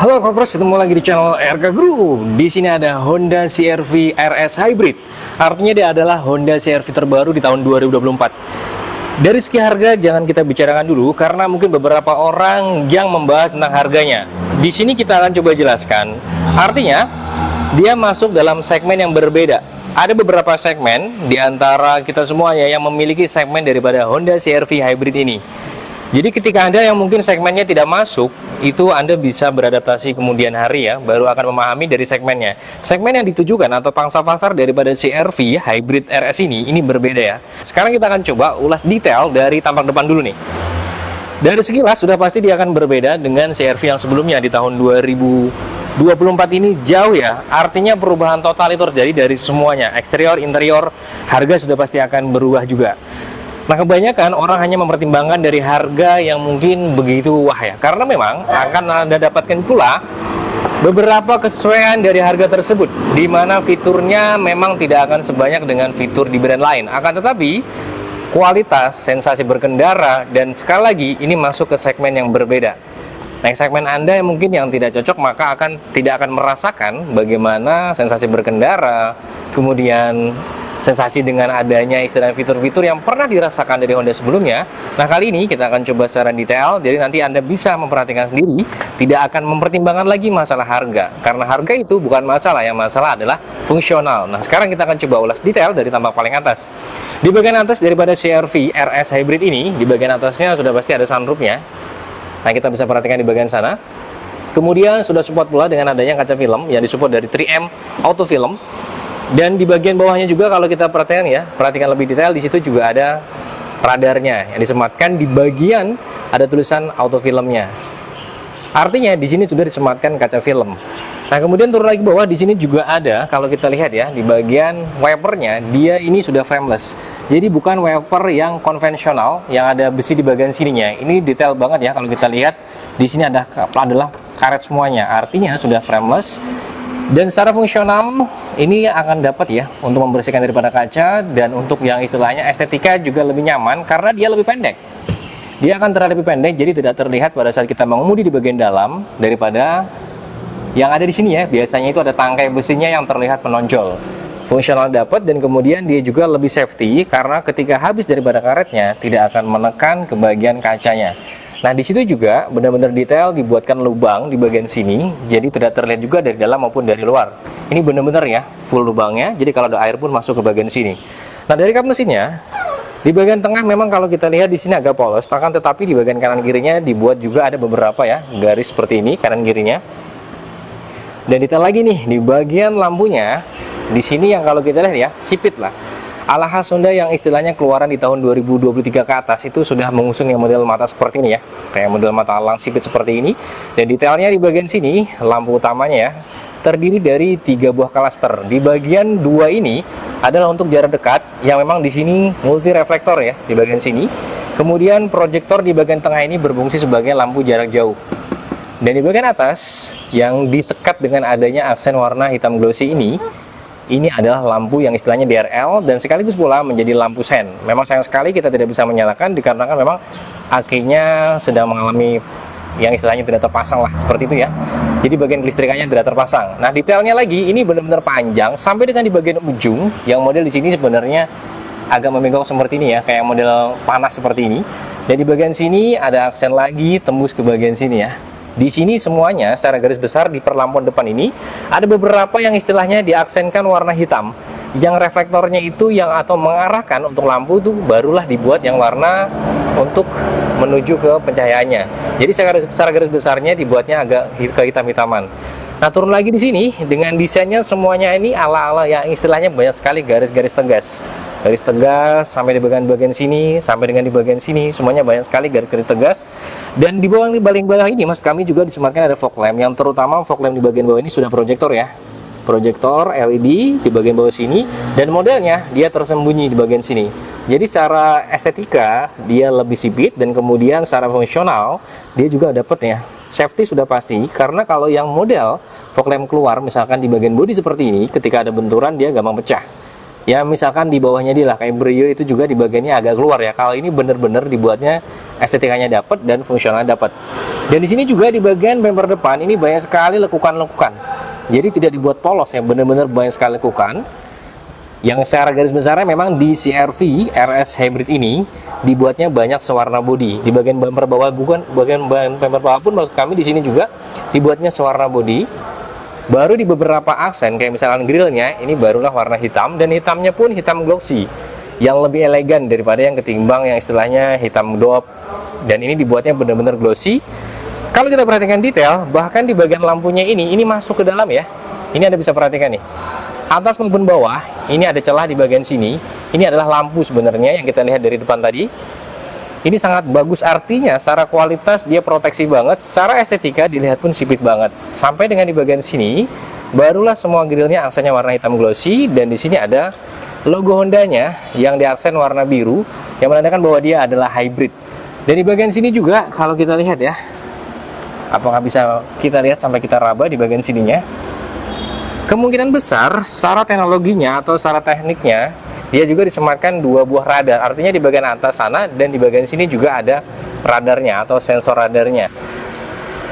Halo Corpers, ketemu lagi di channel RK Group. Di sini ada Honda CR-V RS Hybrid. Artinya dia adalah Honda CR-V terbaru di tahun 2024. Dari segi harga jangan kita bicarakan dulu karena mungkin beberapa orang yang membahas tentang harganya. Di sini kita akan coba jelaskan. Artinya dia masuk dalam segmen yang berbeda. Ada beberapa segmen di antara kita semuanya yang memiliki segmen daripada Honda CR-V Hybrid ini. Jadi ketika Anda yang mungkin segmennya tidak masuk, itu Anda bisa beradaptasi kemudian hari ya, baru akan memahami dari segmennya. Segmen yang ditujukan atau pangsa pasar daripada CR-V Hybrid RS ini berbeda ya. Sekarang kita akan coba ulas detail dari tampak depan dulu nih. Dari sekilas sudah pasti dia akan berbeda dengan CR-V yang sebelumnya di tahun 2024 ini jauh ya. Artinya perubahan total itu terjadi dari semuanya, eksterior, interior, harga sudah pasti akan berubah juga. Nah, kebanyakan orang hanya mempertimbangkan dari harga yang mungkin begitu wah ya. Karena memang akan Anda dapatkan pula beberapa kesesuaian dari harga tersebut, di mana fiturnya memang tidak akan sebanyak dengan fitur di brand lain. Akan tetapi, kualitas, sensasi berkendara, dan sekali lagi ini masuk ke segmen yang berbeda. Nah, segmen Anda yang mungkin yang tidak cocok maka tidak akan merasakan bagaimana sensasi berkendara, kemudian sensasi dengan adanya istilah fitur-fitur yang pernah dirasakan dari Honda sebelumnya. Nah, kali ini kita akan coba secara detail, jadi nanti Anda bisa memperhatikan sendiri, tidak akan mempertimbangkan lagi masalah harga, karena harga itu bukan masalah, yang masalah adalah fungsional. Nah, sekarang kita akan coba ulas detail dari tampak paling atas. Di bagian atas daripada CR-V RS Hybrid ini, di bagian atasnya sudah pasti ada sunroofnya. Nah, kita bisa perhatikan di bagian sana. Kemudian sudah support pula dengan adanya kaca film yang disupport dari 3M Auto Film. Dan di bagian bawahnya juga kalau kita perhatikan lebih detail, di situ juga ada radarnya yang disematkan di bagian ada tulisan auto filmnya. Artinya di sini sudah disematkan kaca film. Nah, kemudian turun lagi bawah, di sini juga ada, kalau kita lihat ya, di bagian wipernya dia ini sudah frameless. Jadi bukan wiper yang konvensional yang ada besi di bagian sininya. Ini detail banget ya kalau kita lihat. Di sini adalah karet semuanya. Artinya sudah frameless. Dan secara fungsional ini akan dapat ya untuk membersihkan daripada kaca, dan untuk yang istilahnya estetika juga lebih nyaman karena dia lebih pendek. Dia akan terlihat lebih pendek, jadi tidak terlihat pada saat kita mengemudi di bagian dalam daripada yang ada di sini ya. Biasanya itu ada tangkai besinya yang terlihat menonjol. Fungsional dapat, dan kemudian dia juga lebih safety karena ketika habis daripada karetnya tidak akan menekan ke bagian kacanya. Nah, di situ juga benar-benar detail dibuatkan lubang di bagian sini, jadi tidak terlihat juga dari dalam maupun dari luar. Ini benar-benar ya, full lubangnya, jadi kalau ada air pun masuk ke bagian sini. Nah, dari kap mesinnya, di bagian tengah memang kalau kita lihat di sini agak polos, tetapi di bagian kanan kirinya dibuat juga ada beberapa ya, garis seperti ini kanan kirinya. Dan detail lagi nih, di bagian lampunya, di sini yang kalau kita lihat ya, sipit lah. Ala khas Honda yang istilahnya keluaran di tahun 2023 ke atas itu sudah mengusung yang model mata seperti ini ya, kayak model mata elang sipit seperti ini. Dan detailnya di bagian sini, lampu utamanya ya, terdiri dari 3 buah klaster. Di bagian 2 ini adalah untuk jarak dekat, yang memang di sini multi reflektor ya di bagian sini. Kemudian proyektor di bagian tengah ini berfungsi sebagai lampu jarak jauh. Dan di bagian atas yang disekat dengan adanya aksen warna hitam glossy ini adalah lampu yang istilahnya DRL, dan sekaligus pula menjadi lampu sen. Memang sayang sekali kita tidak bisa menyalakan dikarenakan memang akinya sedang mengalami yang istilahnya tidak terpasang lah, seperti itu ya. Jadi bagian kelistrikannya tidak terpasang. Nah, detailnya lagi ini benar-benar panjang sampai dengan di bagian ujung, yang model di sini sebenarnya agak membengkok seperti ini ya, kayak model panas seperti ini. Dan di bagian sini ada aksen lagi tembus ke bagian sini ya. Di sini semuanya secara garis besar di perlampuan depan ini ada beberapa yang istilahnya diaksenkan warna hitam, yang reflektornya itu yang atau mengarahkan untuk lampu itu barulah dibuat yang warna untuk menuju ke pencahayaannya. Jadi secara garis besarnya dibuatnya agak kehitam-hitaman. Nah, turun lagi di sini dengan desainnya semuanya ini ala-ala yang istilahnya banyak sekali garis-garis tegas. Garis tegas sampai di bagian sini, sampai dengan di bagian sini, semuanya banyak sekali garis-garis tegas. Dan di paling bawah ini maksud kami juga disematkan ada fog lamp, yang terutama fog lamp di bagian bawah ini sudah proyektor ya. Proyektor LED di bagian bawah sini, dan modelnya dia tersembunyi di bagian sini. Jadi secara estetika dia lebih sipit, dan kemudian secara fungsional dia juga dapat ya. Safety sudah pasti, karena kalau yang model fog lamp keluar misalkan di bagian bodi seperti ini, ketika ada benturan dia gampang pecah. Ya misalkan di bawahnya dia lah kayak Brio itu juga di bagiannya agak keluar ya. Kalau ini bener-bener dibuatnya estetikanya dapat dan fungsionalnya dapat. Dan di sini juga di bagian bumper depan ini banyak sekali lekukan-lekukan. Jadi tidak dibuat polos ya, bener-bener banyak sekali lekukan. Yang secara garis besarnya memang di CR-V RS Hybrid ini dibuatnya banyak sewarna bodi. Di bagian bumper bawah bukan bagian bumper bawah pun maksud kami di sini juga dibuatnya sewarna bodi. Baru di beberapa aksen kayak misalkan grillnya ini barulah warna hitam, dan hitamnya pun hitam glossy yang lebih elegan daripada yang ketimbang yang istilahnya hitam dope. Dan ini dibuatnya benar-benar glossy. Kalau kita perhatikan detail, bahkan di bagian lampunya ini masuk ke dalam ya. Ini Anda bisa perhatikan nih. Atas maupun bawah, ini ada celah di bagian sini. Ini adalah lampu sebenarnya yang kita lihat dari depan tadi. Ini sangat bagus, artinya secara kualitas dia proteksi banget, secara estetika dilihat pun sipit banget. Sampai dengan di bagian sini, barulah semua grillnya aksennya warna hitam glossy, dan di sini ada logo Hondanya yang diaksen warna biru, yang menandakan bahwa dia adalah hybrid. Dan di bagian sini juga, kalau kita lihat ya, apakah bisa kita lihat sampai kita raba di bagian sininya? Kemungkinan besar, secara teknologinya atau secara tekniknya, dia juga disematkan 2 buah radar. Artinya di bagian atas sana dan di bagian sini juga ada radarnya atau sensor radarnya.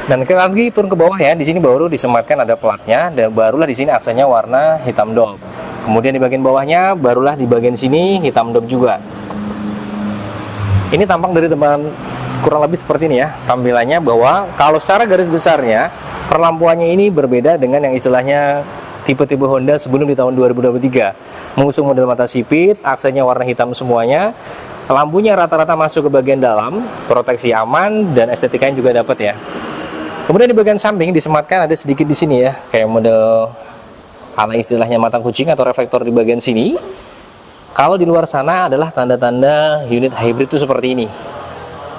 Dan lagi turun ke bawah ya, di sini baru disematkan ada platnya, dan barulah di sini aksennya warna hitam dope. Kemudian di bagian bawahnya barulah di bagian sini hitam dope juga. Ini tampak dari depan kurang lebih seperti ini ya tampilannya, bahwa kalau secara garis besarnya perlampuannya ini berbeda dengan yang istilahnya tipe-tipe Honda sebelum di tahun 2023. Mengusung model mata sipit, aksennya warna hitam semuanya, lampunya rata-rata masuk ke bagian dalam, proteksi aman, dan estetikanya juga dapat ya. Kemudian di bagian samping disematkan ada sedikit di sini ya, kayak model ala istilahnya mata kucing atau reflektor di bagian sini. Kalau di luar sana adalah tanda-tanda unit hybrid itu seperti ini.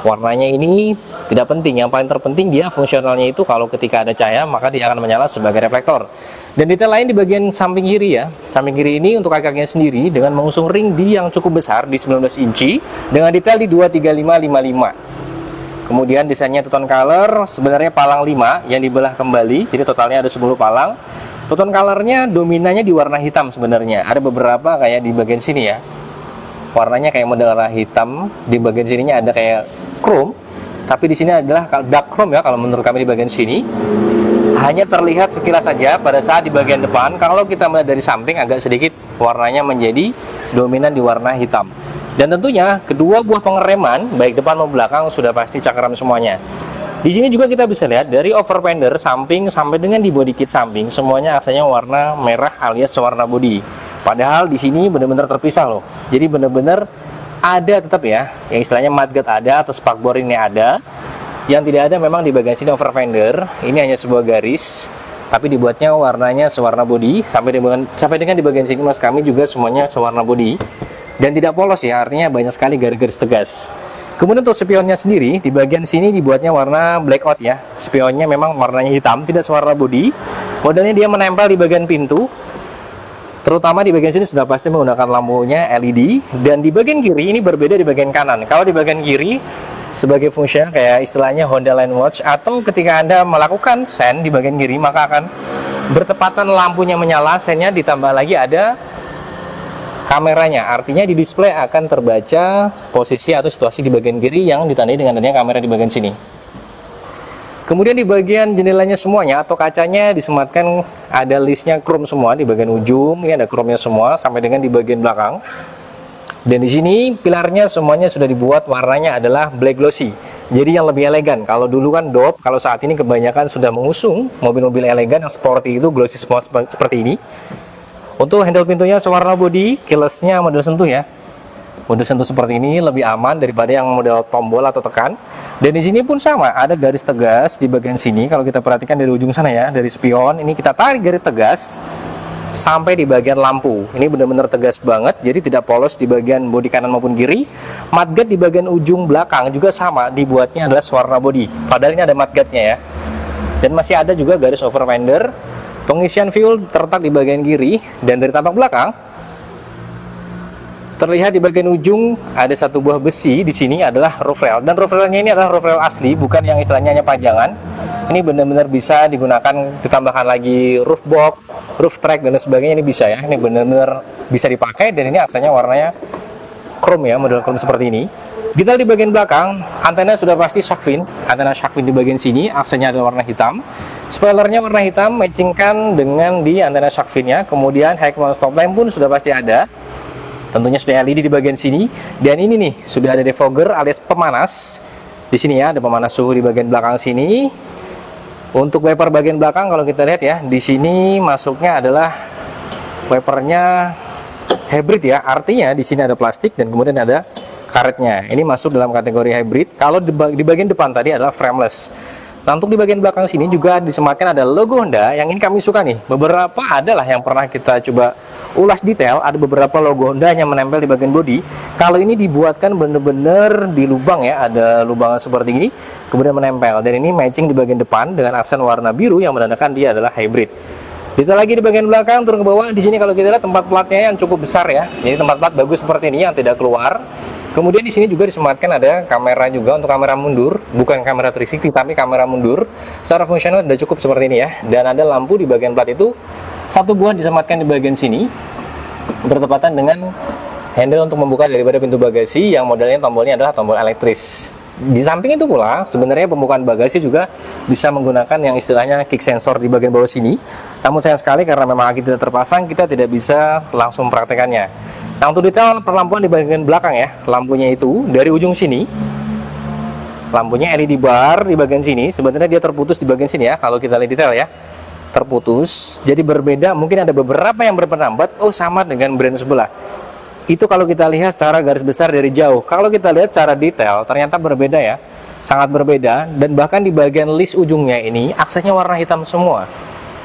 Warnanya ini tidak penting, yang paling terpenting dia fungsionalnya itu kalau ketika ada cahaya maka dia akan menyala sebagai reflektor. Dan detail lain di bagian samping kiri ya, samping kiri ini untuk kaki-kakinya sendiri dengan mengusung ring D yang cukup besar di 19 inci dengan detail di 23555. Kemudian desainnya two-tone color, sebenarnya palang 5 yang dibelah kembali, jadi totalnya ada 10 palang. Two-tone colornya dominannya di warna hitam sebenarnya, ada beberapa kayak di bagian sini ya, warnanya kayak model warna hitam, di bagian sininya ada kayak chrome, tapi di sini adalah dark chrome ya kalau menurut kami di bagian sini. Hanya terlihat sekilas saja pada saat di bagian depan. Kalau kita melihat dari samping agak sedikit warnanya menjadi dominan di warna hitam. Dan tentunya kedua buah pengereman baik depan maupun belakang sudah pasti cakram semuanya. Di sini juga kita bisa lihat dari over fender samping sampai dengan di body kit samping semuanya aksennya warna merah alias warna body. Padahal di sini benar-benar terpisah loh. Jadi benar-benar ada tetap ya, yang istilahnya mudguard ada atau spakbor ini ada. Yang tidak ada memang di bagian sini over fender. Ini hanya sebuah garis, tapi dibuatnya warnanya sewarna body. Sampai dengan di bagian sini mas kami juga semuanya sewarna body dan tidak polos ya, artinya banyak sekali garis-garis tegas. Kemudian untuk spionnya sendiri di bagian sini dibuatnya warna blackout ya. Spionnya memang warnanya hitam, tidak sewarna body. Modelnya dia menempel di bagian pintu. Terutama di bagian sini sudah pasti menggunakan lampunya LED, dan di bagian kiri ini berbeda di bagian kanan. Kalau di bagian kiri sebagai fungsi kayak istilahnya Honda Line Watch, atau ketika Anda melakukan sen di bagian kiri maka akan bertepatan lampunya menyala, sennya ditambah lagi ada kameranya, artinya di display akan terbaca posisi atau situasi di bagian kiri yang ditandai dengan adanya kamera di bagian sini. Kemudian di bagian jendelanya semuanya atau kacanya disematkan ada listnya chrome semua di bagian ujung, ini ada chrome-nya semua sampai dengan di bagian belakang. Dan di sini pilarnya semuanya sudah dibuat warnanya adalah black glossy. Jadi yang lebih elegan. Kalau dulu kan dope, kalau saat ini kebanyakan sudah mengusung mobil-mobil elegan yang sporty itu glossy semua seperti ini. Untuk handle pintunya sewarna body, keyless-nya model sentuh ya. Model sentuh seperti ini lebih aman daripada yang model tombol atau tekan. Dan di sini pun sama, ada garis tegas di bagian sini. Kalau kita perhatikan dari ujung sana ya, dari spion, ini kita tarik garis tegas sampai di bagian lampu. Ini benar-benar tegas banget, jadi tidak polos di bagian bodi kanan maupun kiri. Mudguard di bagian ujung belakang juga sama, dibuatnya adalah warna body. Padahal ini ada mudguardnya ya. Dan masih ada juga garis over fender. Pengisian fuel terletak di bagian kiri, dan dari tampak belakang terlihat di bagian ujung ada satu buah besi di sini adalah roof rail, dan roof railnya ini adalah roof rail asli, bukan yang istilahnya hanya pajangan. Ini benar-benar bisa digunakan, ditambahkan lagi roof box, roof track dan sebagainya ini bisa ya. Ini benar-benar bisa dipakai, dan ini aksennya warnanya chrome ya, model chrome seperti ini. Detail di bagian belakang, antena sudah pasti shark fin. Antena shark fin di bagian sini, aksennya adalah warna hitam. Spoilernya warna hitam, matchingkan dengan di antena shark finnya. Kemudian high mount stop lamp pun sudah pasti ada. Tentunya sudah LED di bagian sini. Dan ini nih, sudah ada defogger alias pemanas. Di sini ya, ada pemanas suhu di bagian belakang sini. Untuk wiper bagian belakang, kalau kita lihat ya, di sini masuknya adalah wipernya hybrid ya. Artinya di sini ada plastik dan kemudian ada karetnya. Ini masuk dalam kategori hybrid. Kalau di bagian depan tadi adalah frameless. Nah, untuk di bagian belakang sini juga disematkan ada logo Honda yang ini kami suka nih. Beberapa adalah yang pernah kita coba ulas detail, ada beberapa logo Honda yang menempel di bagian bodi. Kalau ini dibuatkan bener-bener di lubang ya, ada lubang seperti ini, kemudian menempel. Dan ini matching di bagian depan dengan aksen warna biru yang menandakan dia adalah hybrid. Kita lagi di bagian belakang, turun ke bawah. Di sini kalau kita lihat tempat platnya yang cukup besar ya. Jadi tempat plat bagus seperti ini yang tidak keluar. Kemudian di sini juga disematkan ada kamera juga untuk kamera mundur, bukan kamera 360 tapi kamera mundur. Secara fungsional sudah cukup seperti ini ya. Dan ada lampu di bagian plat itu, satu buah disematkan di bagian sini, bertepatan dengan handle untuk membuka daripada pintu bagasi yang modelnya tombolnya adalah tombol elektris. Di samping itu pula, sebenarnya pembukaan bagasi juga bisa menggunakan yang istilahnya kick sensor di bagian bawah sini. Namun sayang sekali karena memang aki tidak terpasang, kita tidak bisa langsung mempraktekannya. Nah, untuk detail perlampuan di bagian belakang ya, lampunya itu dari ujung sini, lampunya LED bar di bagian sini, sebenarnya dia terputus di bagian sini ya, kalau kita lihat detail ya, terputus, jadi berbeda, mungkin ada beberapa yang berpendapat, oh sama dengan brand sebelah. Itu kalau kita lihat secara garis besar dari jauh. Kalau kita lihat secara detail, ternyata berbeda ya, sangat berbeda, dan bahkan di bagian list ujungnya ini, aksennya warna hitam semua.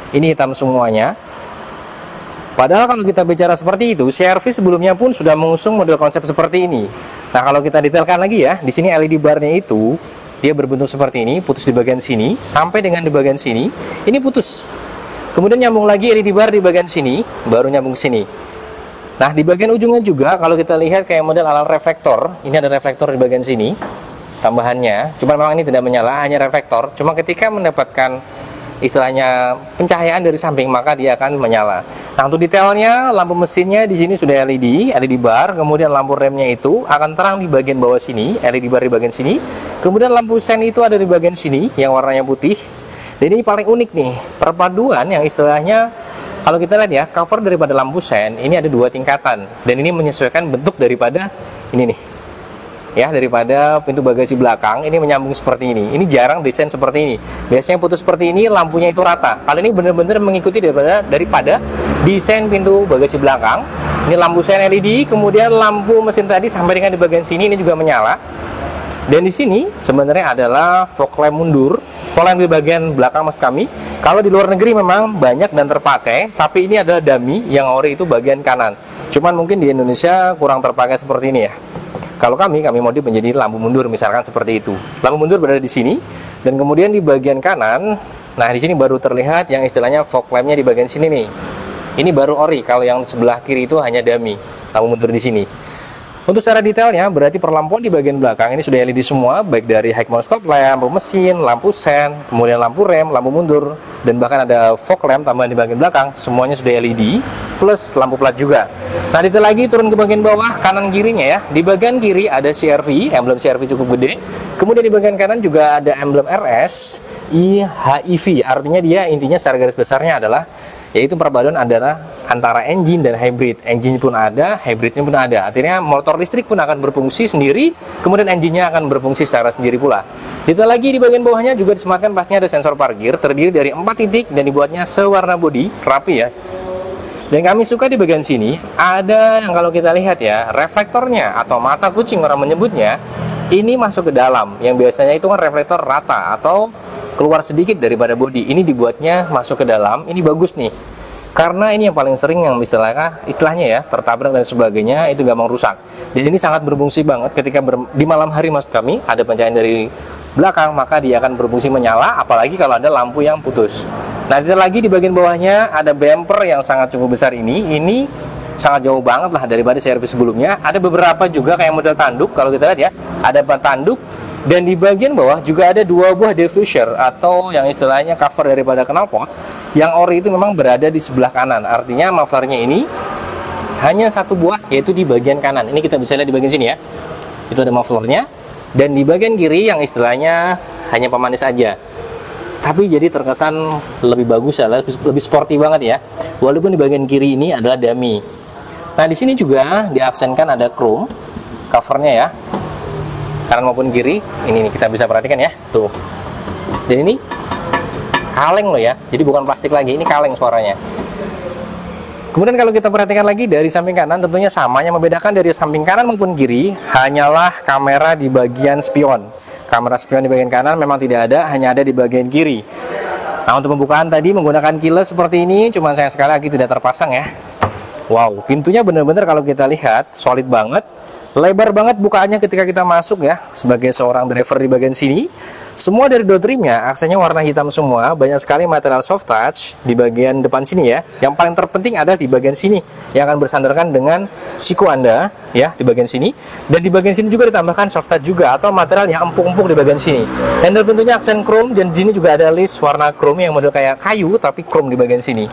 Ini hitam semuanya. Padahal kalau kita bicara seperti itu, CR-V sebelumnya pun sudah mengusung model konsep seperti ini. Nah, kalau kita detailkan lagi ya, di sini LED barnya itu dia berbentuk seperti ini, putus di bagian sini sampai dengan di bagian sini, ini putus. Kemudian nyambung lagi LED bar di bagian sini, baru nyambung sini. Nah, di bagian ujungnya juga kalau kita lihat kayak model ala reflektor, ini ada reflektor di bagian sini tambahannya. Cuma memang ini tidak menyala, hanya reflektor. Cuma ketika mendapatkan istilahnya pencahayaan dari samping maka dia akan menyala. Nah, untuk detailnya lampu mesinnya di sini sudah LED bar, kemudian lampu remnya itu akan terang di bagian bawah sini, LED bar di bagian sini. Kemudian lampu sen itu ada di bagian sini yang warnanya putih. Dan ini paling unik nih, perpaduan yang istilahnya kalau kita lihat ya, cover daripada lampu sen ini ada dua tingkatan dan ini menyesuaikan bentuk daripada ini nih. Ya, daripada pintu bagasi belakang ini menyambung seperti ini. Ini jarang desain seperti ini. Biasanya putus seperti ini, lampunya itu rata. Kali ini benar-benar mengikuti daripada desain pintu bagasi belakang. Ini lampu sen LED, kemudian lampu mesin tadi sampai dengan di bagian sini ini juga menyala. Dan di sini sebenarnya adalah fog lamp mundur. Fog lamp di bagian belakang maksud kami. Kalau di luar negeri memang banyak dan terpakai, tapi ini adalah dummy yang ori itu bagian kanan. Cuman mungkin di Indonesia kurang terpakai seperti ini ya. Kalau kami modif menjadi lampu mundur misalkan seperti itu. Lampu mundur berada di sini dan kemudian di bagian kanan, nah di sini baru terlihat yang istilahnya fog lamp-nya di bagian sini nih. Ini baru ori, kalau yang sebelah kiri itu hanya dummy, lampu mundur di sini. Untuk secara detailnya berarti perlampuan di bagian belakang ini sudah LED semua, baik dari high mount stop lamp, lampu mesin, lampu sen, kemudian lampu rem, lampu mundur, dan bahkan ada fog lamp tambahan di bagian belakang, semuanya sudah LED plus lampu plat juga. Nah, detail lagi turun ke bagian bawah kanan kirinya ya. Di bagian kiri ada CR-V, emblem CR-V cukup gede. Kemudian di bagian kanan juga ada emblem RS IHIV, artinya dia intinya secara garis besarnya adalah yaitu perpaduan antara engine dan hybrid. Engine pun ada, hybridnya pun ada. Artinya motor listrik pun akan berfungsi sendiri, kemudian engine-nya akan berfungsi secara sendiri pula. Detail lagi di bagian bawahnya juga disematkan pastinya ada sensor parkir, terdiri dari 4 titik dan dibuatnya sewarna bodi, rapi ya. Dan kami suka di bagian sini ada yang kalau kita lihat ya, reflektornya atau mata kucing orang menyebutnya, ini masuk ke dalam. Yang biasanya itu kan reflektor rata atau keluar sedikit daripada bodi, ini dibuatnya masuk ke dalam. Ini bagus nih, karena ini yang paling sering yang istilahnya ya tertabrak dan sebagainya itu gampang rusak. Dan ini sangat berfungsi banget ketika di malam hari maksud kami ada pencahayaan dari belakang, maka dia akan berfungsi menyala, apalagi kalau ada lampu yang putus. Nah, detail lagi di bagian bawahnya ada bumper yang sangat cukup besar ini sangat jauh banget lah daripada servis sebelumnya. Ada beberapa juga kayak model tanduk, kalau kita lihat ya ada tanduk. Dan di bagian bawah juga ada 2 buah diffuser atau yang istilahnya cover daripada knalpot Yang ori itu memang berada di sebelah kanan. Artinya mufflernya ini hanya satu buah, yaitu di bagian kanan. Ini kita bisa lihat di bagian sini ya. Itu ada mufflernya. Dan di bagian kiri yang istilahnya hanya pemanis aja. Tapi jadi terkesan lebih bagus ya, lebih sporty banget ya. Walaupun di bagian kiri ini adalah dummy. Nah, di sini juga diaksenkan ada chrome covernya ya. Kanan maupun kiri. Ini nih kita bisa perhatikan ya. Tuh. Dan ini kaleng loh ya. Jadi bukan plastik lagi, ini kaleng suaranya. Kemudian kalau kita perhatikan lagi dari samping kanan, tentunya sama. Yang membedakan dari samping kanan maupun kiri hanyalah kamera di bagian spion. Kamera spion di bagian kanan memang tidak ada, hanya ada di bagian kiri. Nah, untuk pembukaan tadi menggunakan keyless seperti ini, cuma sayang sekali lagi tidak terpasang ya. Wow, pintunya benar-benar kalau kita lihat solid banget. Lebar banget bukaannya ketika kita masuk ya. Sebagai seorang driver di bagian sini, semua dari door trimnya aksennya warna hitam semua. Banyak sekali material soft touch di bagian depan sini ya. Yang paling terpenting ada di bagian sini yang akan bersandarkan dengan siku Anda ya, di bagian sini. Dan di bagian sini juga ditambahkan soft touch juga, atau material yang empuk-empuk di bagian sini. Handle tentunya aksen chrome, dan di sini juga ada list warna chrome yang model kayak kayu tapi chrome di bagian sini.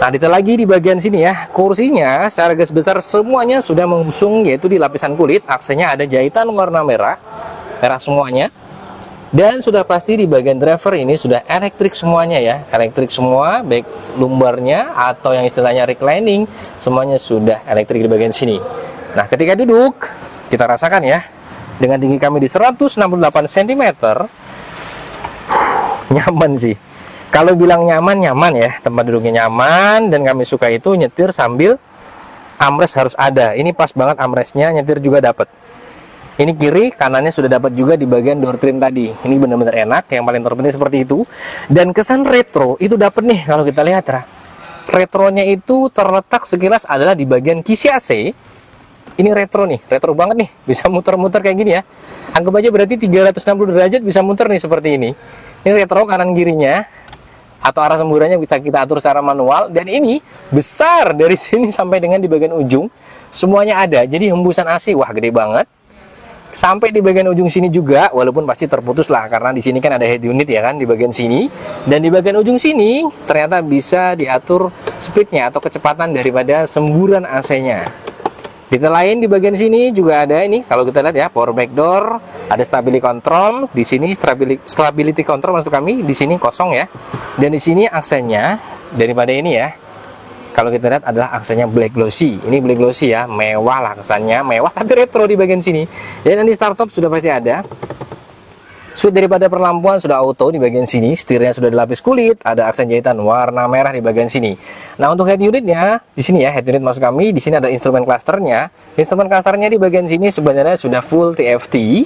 Nah, detail lagi di bagian sini ya, kursinya secara garis besar semuanya sudah mengusung, yaitu di lapisan kulit. Aksennya ada jahitan warna merah semuanya. Dan sudah pasti di bagian driver ini sudah elektrik semuanya ya, elektrik semua, baik lumbarnya atau yang istilahnya reclining, semuanya sudah elektrik di bagian sini. Nah, ketika duduk, kita rasakan ya, dengan tinggi kami di 168 cm, nyaman sih. Kalau bilang nyaman, nyaman ya, tempat duduknya nyaman, dan kami suka itu nyetir sambil armrest harus ada. Ini pas banget armrestnya, nyetir juga dapat. Ini kiri, kanannya sudah dapat juga di bagian door trim tadi. Ini benar-benar enak, yang paling terpenting seperti itu. Dan kesan retro itu dapat nih kalau kita lihat ya. Retronya itu terletak sekilas adalah di bagian kisi AC. Ini retro nih, retro banget nih, bisa muter-muter kayak gini ya. Anggap aja berarti 360 derajat bisa muter nih seperti ini. Ini retro kanan kirinya. Atau arah semburannya bisa kita atur secara manual, dan ini besar dari sini sampai dengan di bagian ujung semuanya ada. Jadi hembusan AC wah gede banget. Sampai di bagian ujung sini juga, walaupun pasti terputus lah karena di sini kan ada head unit ya kan di bagian sini, dan di bagian ujung sini ternyata bisa diatur speednya atau kecepatan daripada semburan AC-nya. Detail lain di bagian sini juga ada ini, kalau kita lihat ya, power back door, ada stability control, di sini stability control maksud kami, di sini kosong ya. Dan di sini aksennya daripada ini ya, kalau kita lihat adalah aksennya black glossy. Ini black glossy ya, mewah lah kesannya, mewah tapi retro di bagian sini. Dan di start top sudah pasti ada. Switch daripada perlampuan sudah auto di bagian sini, setirnya sudah dilapis kulit, ada aksen jahitan warna merah di bagian sini. Nah, untuk head unitnya di sini ya, head unit maksud kami, di sini ada instrumen clusternya. Instrumen clusternya di bagian sini sebenarnya sudah full TFT,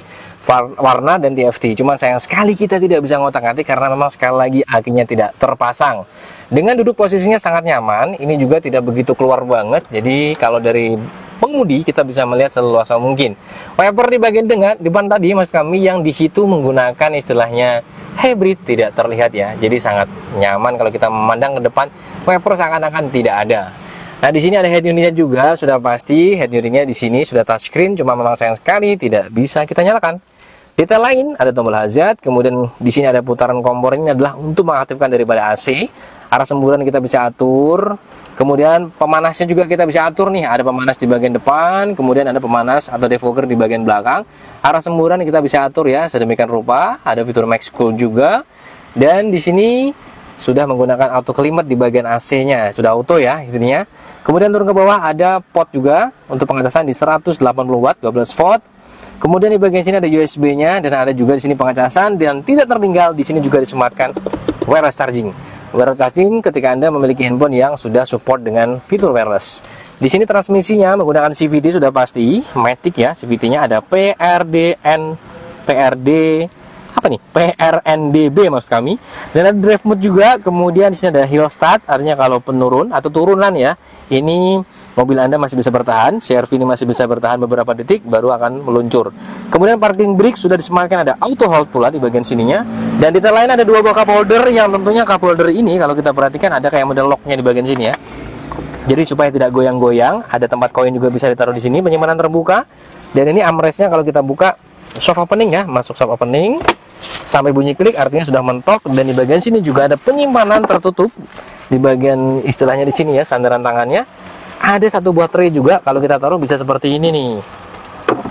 warna dan TFT. Cuman sayang sekali kita tidak bisa ngotak-ngatik karena memang sekali lagi akinya tidak terpasang. Dengan duduk posisinya sangat nyaman, ini juga tidak begitu keluar banget. Jadi kalau dari pengemudi kita bisa melihat seluas mungkin. Wiper di bagian depan tadi maksud kami yang di situ menggunakan istilahnya hybrid tidak terlihat ya. Jadi sangat nyaman kalau kita memandang ke depan, wiper seakan-akan tidak ada. Nah, di sini ada head unitnya juga, sudah pasti head unitnya di sini sudah touchscreen, cuma memang sayang sekali tidak bisa kita nyalakan. Detail lain ada tombol hazard, kemudian di sini ada putaran kompor, ini adalah untuk mengaktifkan daripada AC. Arah semburan kita bisa atur. Kemudian pemanasnya juga kita bisa atur nih, ada pemanas di bagian depan, kemudian ada pemanas atau defogger di bagian belakang. Arah semburan kita bisa atur ya, sedemikian rupa. Ada fitur max cool juga. Dan di sini sudah menggunakan auto climate di bagian AC-nya, sudah auto ya intinya. Kemudian turun ke bawah ada port juga untuk pengecasan di 180 watt 12 volt. Kemudian di bagian sini ada USB-nya, dan ada juga di sini pengecasan, dan tidak tertinggal di sini juga disematkan wireless charging. Wireless charging ketika Anda memiliki handphone yang sudah support dengan fitur wireless. Di sini transmisinya menggunakan CVT sudah pasti, Matic ya, CVT-nya ada PRNDB maksud kami. Dan ada drive mode juga, kemudian di sini ada hill start, artinya kalau penurun atau turunan ya, ini mobil Anda masih bisa bertahan, CR-V ini masih bisa bertahan beberapa detik baru akan meluncur. Kemudian parking brake sudah disematkan, ada auto hold pula di bagian sininya. Dan detail lain ada dua buah cup holder, yang tentunya cup holder ini kalau kita perhatikan ada kayak model locknya di bagian sini ya. Jadi supaya tidak goyang-goyang, ada tempat koin juga bisa ditaruh di sini, penyimpanan terbuka. Dan ini armrestnya kalau kita buka soft opening ya, masuk soft opening. sampai bunyi klik artinya sudah mentok. Dan di bagian sini juga ada penyimpanan tertutup di bagian istilahnya di sini ya, sandaran tangannya. Ada satu buah tray juga, kalau kita taruh bisa seperti ini nih.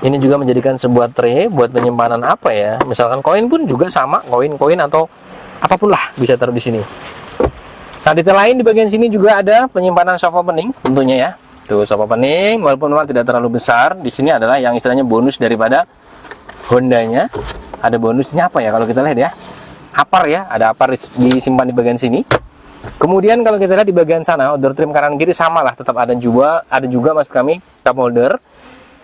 Ini juga menjadikan sebuah tray buat penyimpanan apa ya, misalkan koin pun juga sama, koin-koin atau apapun lah bisa taruh di sini. Nah, detail lain di bagian sini juga ada penyimpanan soft opening tentunya ya. Tuh, soft opening walaupun memang tidak terlalu besar. Di sini adalah yang istilahnya bonus daripada Hondanya. Ada bonusnya apa ya kalau kita lihat ya? Apar ya, ada apar disimpan di bagian sini. Kemudian kalau kita lihat di bagian sana, outdoor trim kanan kiri sama lah, tetap ada juga maksud kami cup holder.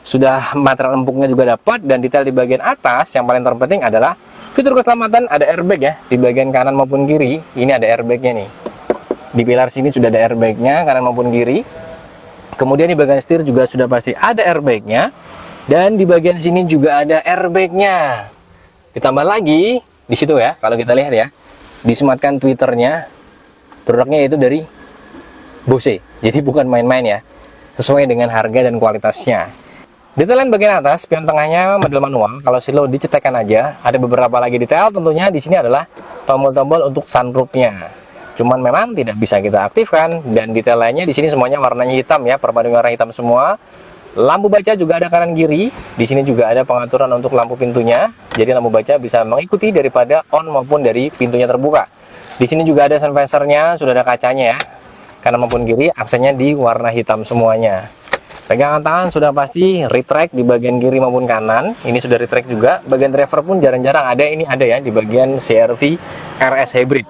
Sudah material empuknya juga dapat, dan detail di bagian atas yang paling terpenting adalah fitur keselamatan. Ada airbag ya di bagian kanan maupun kiri. Ini ada airbagnya nih. Di pilar sini sudah ada airbagnya kanan maupun kiri. Kemudian di bagian setir juga sudah pasti ada airbagnya, dan di bagian sini juga ada airbagnya. Ditambah lagi di situ ya, kalau kita lihat ya, disematkan twitternya, produknya itu dari Bose, jadi bukan main-main ya, sesuai dengan harga dan kualitasnya. Detailan bagian atas, spion tengahnya model manual, kalau silo dicetekkan aja. Ada beberapa lagi detail, tentunya di sini adalah tombol-tombol untuk sunroofnya. Cuman memang tidak bisa kita aktifkan, dan detail lainnya di sini semuanya warnanya hitam ya, perpaduan warna hitam semua. Lampu baca juga ada kanan kiri. Di sini juga ada pengaturan untuk lampu pintunya. Jadi lampu baca bisa mengikuti daripada on maupun dari pintunya terbuka. Di sini juga ada sun visornya, sudah ada kacanya ya. Kanan maupun kiri, aksennya di warna hitam semuanya. Pegangan tangan sudah pasti retract di bagian kiri maupun kanan. Ini sudah retract juga. Bagian driver pun jarang-jarang ada, ini ada ya di bagian CR-V RS Hybrid.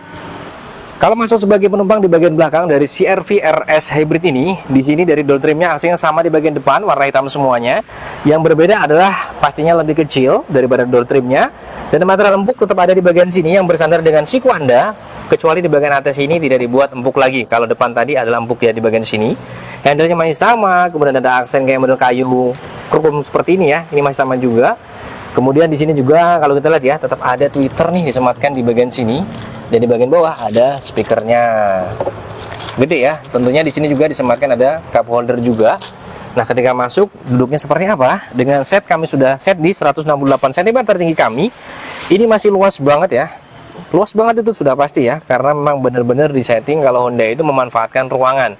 Kalau masuk sebagai penumpang di bagian belakang dari CR-V RS Hybrid ini, di sini dari door trimnya aslinya sama di bagian depan, warna hitam semuanya. Yang berbeda adalah pastinya lebih kecil daripada door trimnya, dan material empuk tetap ada di bagian sini yang bersandar dengan siku Anda, kecuali di bagian atas ini tidak dibuat empuk lagi. Kalau depan tadi adalah empuk ya di bagian sini. Handle-nya masih sama, kemudian ada aksen kayak model kayu krukum seperti ini ya, ini masih sama juga. Kemudian di sini juga kalau kita lihat ya, tetap ada tweeter nih disematkan di bagian sini. Dan di bagian bawah ada speakernya, gede ya. Tentunya di sini juga disematkan ada cup holder juga. Nah, ketika masuk duduknya seperti apa? Dengan set kami sudah set di 168 cm tinggi kami. Ini masih luas banget ya. Luas banget itu sudah pasti ya, karena memang benar-benar disetting kalau Honda itu memanfaatkan ruangan.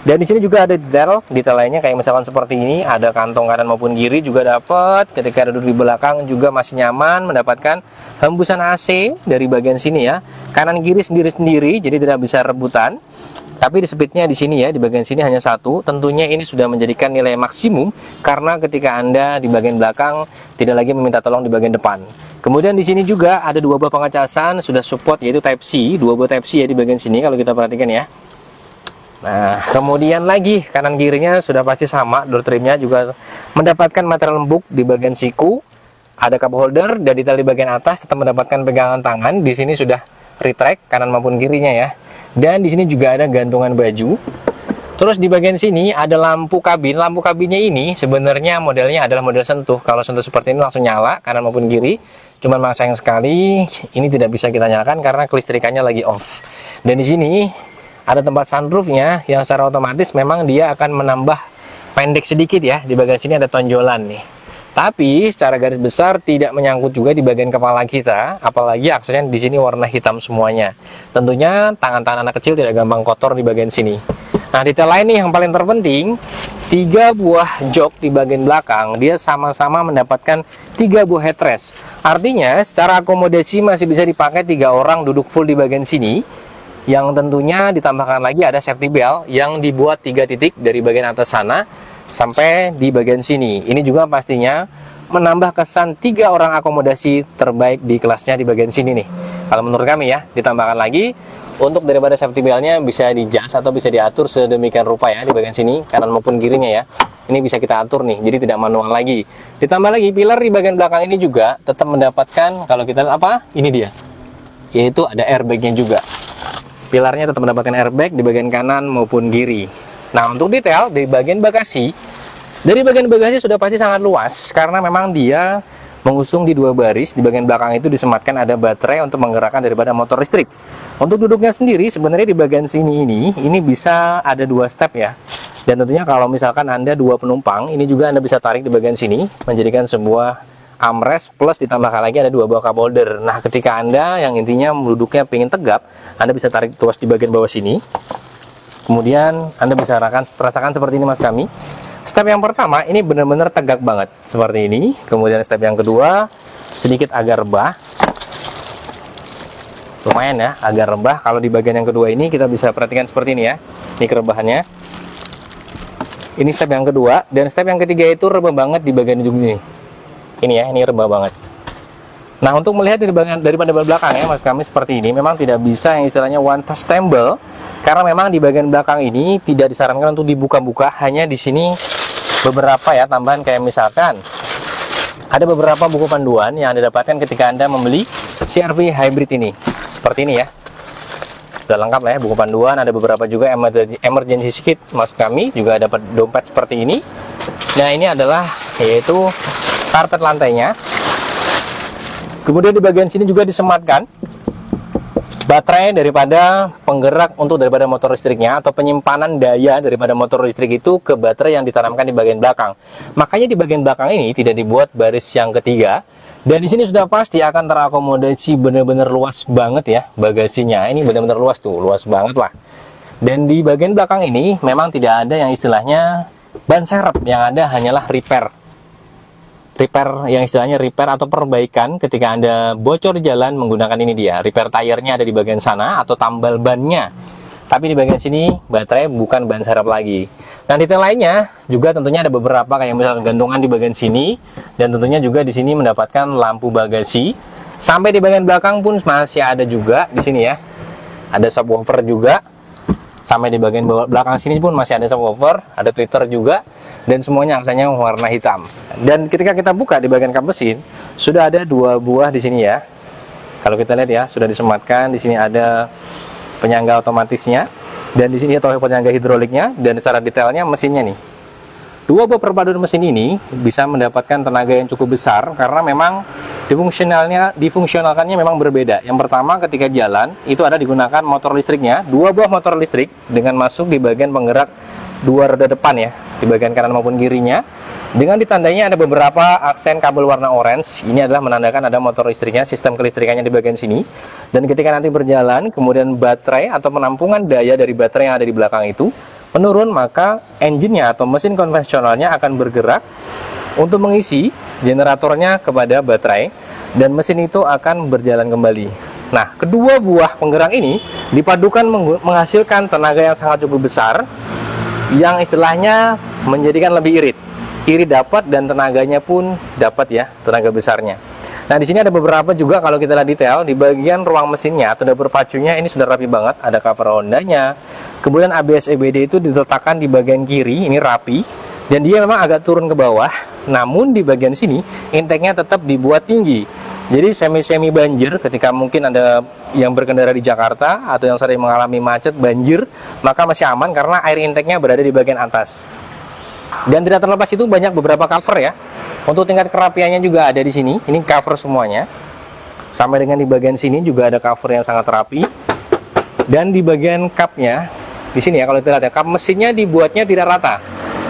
Dan di sini juga ada detail lainnya kayak misalkan seperti ini, ada kantong kanan maupun kiri juga dapat. Ketika duduk di belakang juga masih nyaman, mendapatkan hembusan AC dari bagian sini ya. Kanan kiri sendiri-sendiri, jadi tidak bisa rebutan. Tapi di speednya di sini ya, di bagian sini hanya satu. Tentunya ini sudah menjadikan nilai maksimum karena ketika Anda di bagian belakang tidak lagi meminta tolong di bagian depan. Kemudian di sini juga ada dua buah pengecasan sudah support, yaitu Type C, dua buah Type C ya di bagian sini kalau kita perhatikan ya. Nah, kemudian lagi kanan kirinya sudah pasti sama, door trimnya juga mendapatkan material empuk di bagian siku, ada cup holder, dan detail di bagian atas tetap mendapatkan pegangan tangan. Di sini sudah retract kanan maupun kirinya ya. Dan di sini juga ada gantungan baju. Terus di bagian sini ada lampu kabin. Lampu kabinnya ini sebenarnya modelnya adalah model sentuh. Kalau sentuh seperti ini langsung nyala kanan maupun kiri. Cuman memang sayang sekali ini tidak bisa kita nyalakan karena kelistrikannya lagi off. Dan di sini ada tempat sunroofnya yang secara otomatis memang dia akan menambah pendek sedikit ya. Di bagian sini ada tonjolan nih. Tapi secara garis besar tidak menyangkut juga di bagian kepala kita, apalagi aksennya di sini warna hitam semuanya. Tentunya tangan-tangan anak kecil tidak gampang kotor di bagian sini. Nah, detail lain nih yang paling terpenting, 3 buah jok di bagian belakang, dia sama-sama mendapatkan 3 buah headrest. Artinya secara akomodasi masih bisa dipakai 3 orang duduk full di bagian sini. Yang tentunya ditambahkan lagi ada safety belt yang dibuat 3 titik dari bagian atas sana sampai di bagian sini. Ini juga pastinya menambah kesan 3 orang akomodasi terbaik di kelasnya di bagian sini nih. Kalau menurut kami ya, ditambahkan lagi untuk daripada safety beltnya bisa di-adjust atau bisa diatur sedemikian rupa ya di bagian sini, kanan maupun kirinya ya. Ini bisa kita atur nih, jadi tidak manual lagi. Ditambah lagi pilar di bagian belakang ini juga tetap mendapatkan, kalau kita lihat apa? Ini dia. Yaitu ada airbagnya juga. Pilarnya tetap mendapatkan airbag di bagian kanan maupun kiri. Nah, untuk detail di bagian bagasi, dari bagian bagasi sudah pasti sangat luas karena memang dia mengusung di 2 baris. Di bagian belakang itu disematkan ada baterai untuk menggerakkan daripada motor listrik. Untuk duduknya sendiri sebenarnya di bagian sini ini bisa ada 2 step ya. Dan tentunya kalau misalkan Anda 2 penumpang, ini juga Anda bisa tarik di bagian sini menjadikan sebuah armrest plus ditambahkan lagi ada 2 buah cup holder. Nah, ketika Anda yang intinya duduknya pengen tegap, Anda bisa tarik tuas di bagian bawah sini. Kemudian Anda bisa rasakan seperti ini Mas kami. Step yang pertama ini benar-benar tegak banget seperti ini. Kemudian step yang kedua sedikit agak rebah. Lumayan ya, agak rebah. Kalau di bagian yang kedua ini kita bisa perhatikan seperti ini ya. Ini kerebahannya. Ini step yang kedua, dan step yang ketiga itu rebah banget di bagian ujung ini. Ini ya, ini rebah banget. Nah, untuk melihat dari bagian daripada belakang ya, Mas kami seperti ini, memang tidak bisa yang istilahnya one touch stable, karena memang di bagian belakang ini tidak disarankan untuk dibuka-buka. Hanya di sini beberapa ya tambahan, kayak misalkan ada beberapa buku panduan yang Anda dapatkan ketika Anda membeli CR-V Hybrid ini. Seperti ini ya. Sudah lengkap lah ya buku panduan, ada beberapa juga emergency kit Mas kami, juga dapat dompet seperti ini. Nah, ini adalah yaitu karpet lantainya. Kemudian di bagian sini juga disematkan baterai daripada penggerak untuk daripada motor listriknya, atau penyimpanan daya daripada motor listrik itu ke baterai yang ditanamkan di bagian belakang. Makanya di bagian belakang ini tidak dibuat baris yang ketiga. Dan di sini sudah pasti akan terakomodasi benar-benar luas banget ya bagasinya. Ini benar-benar luas tuh, luas banget lah. Dan di bagian belakang ini memang tidak ada yang istilahnya ban serep, yang ada hanyalah repair yang istilahnya repair atau perbaikan ketika Anda bocor jalan menggunakan ini dia. Repair tire-nya ada di bagian sana atau tambal bannya. Tapi di bagian sini baterai bukan ban serep lagi. Nah, detail lainnya juga tentunya ada beberapa, kayak misalkan gantungan di bagian sini, dan tentunya juga di sini mendapatkan lampu bagasi. Sampai di bagian belakang pun masih ada juga di sini ya. Ada subwoofer juga. Sampai di bagian belakang sini pun masih ada subwoofer, ada tweeter juga, dan semuanya aksanya warna hitam. Dan ketika kita buka di bagian kap mesin, sudah ada 2 buah di sini ya. Kalau kita lihat ya, sudah disematkan. Di sini ada penyangga otomatisnya, dan di sini atau penyangga hidroliknya, dan secara detailnya mesinnya nih. 2 buah perpaduan mesin ini bisa mendapatkan tenaga yang cukup besar karena memang difungsionalkannya memang berbeda. Yang pertama, ketika jalan itu ada digunakan motor listriknya, 2 buah motor listrik dengan masuk di bagian penggerak 2 roda depan ya, di bagian kanan maupun kirinya. Dengan ditandainya ada beberapa aksen kabel warna orange. Ini adalah menandakan ada motor listriknya, sistem kelistrikannya di bagian sini. Dan ketika nanti berjalan, kemudian baterai atau penampungan daya dari baterai yang ada di belakang itu menurun, maka engine-nya atau mesin konvensionalnya akan bergerak untuk mengisi generatornya kepada baterai, dan mesin itu akan berjalan kembali. Nah, kedua buah penggerak ini dipadukan menghasilkan tenaga yang sangat cukup besar, yang istilahnya menjadikan lebih irit. Irit dapat dan tenaganya pun dapat ya, tenaga besarnya. Nah, di sini ada beberapa juga kalau kita lihat detail di bagian ruang mesinnya atau dapur pacunya, ini sudah rapi banget, ada cover Hondanya. Kemudian ABS EBD itu diletakkan di bagian kiri, ini rapi, dan dia memang agak turun ke bawah. Namun di bagian sini intake-nya tetap dibuat tinggi. Jadi semi-semi banjir ketika mungkin ada yang berkendara di Jakarta atau yang sering mengalami macet, banjir, maka masih aman karena air intake-nya berada di bagian atas. Dan tidak terlepas itu banyak beberapa cover ya. Untuk tingkat kerapiannya juga ada di sini. Ini cover semuanya. Sampai dengan di bagian sini juga ada cover yang sangat rapi. Dan di bagian cupnya, di sini ya kalau kita lihat ya, cup mesinnya dibuatnya tidak rata.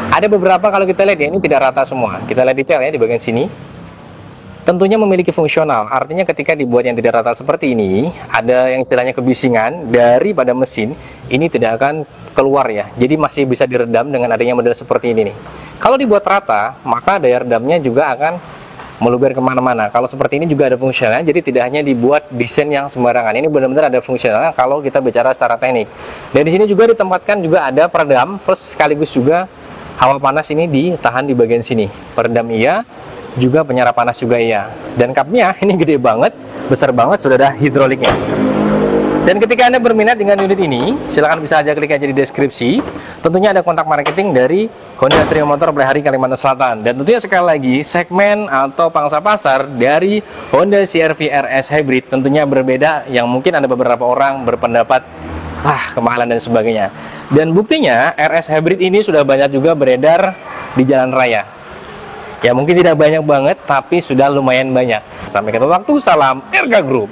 Ada beberapa kalau kita lihat ya, ini tidak rata semua. Kita lihat detail ya di bagian sini. Tentunya memiliki fungsional. Artinya ketika dibuat yang tidak rata seperti ini, ada yang istilahnya kebisingan daripada mesin, ini tidak akan keluar ya. Jadi masih bisa diredam dengan adanya model seperti ini nih. Kalau dibuat rata, maka daya redamnya juga akan meluber kemana-mana. Kalau seperti ini juga ada fungsionalnya, jadi tidak hanya dibuat desain yang sembarangan. Ini benar-benar ada fungsionalnya kalau kita bicara secara teknik. Dan di sini juga ditempatkan juga ada peredam, plus sekaligus juga hawa panas ini ditahan di bagian sini. Peredam iya, juga penyerap panas juga iya. Dan cupnya ini gede banget, besar banget, sudah ada hidroliknya. Dan ketika Anda berminat dengan unit ini, silahkan bisa aja klik aja di deskripsi. Tentunya ada kontak marketing dari Honda Trio Motor Pelihari Kalimantan Selatan. Dan tentunya sekali lagi, segmen atau pangsa pasar dari Honda CR-V RS Hybrid tentunya berbeda, yang mungkin ada beberapa orang berpendapat kemahalan dan sebagainya. Dan buktinya RS Hybrid ini sudah banyak juga beredar di jalan raya. Ya mungkin tidak banyak banget, tapi sudah lumayan banyak. Sampai ketemu waktu, salam Erga Group.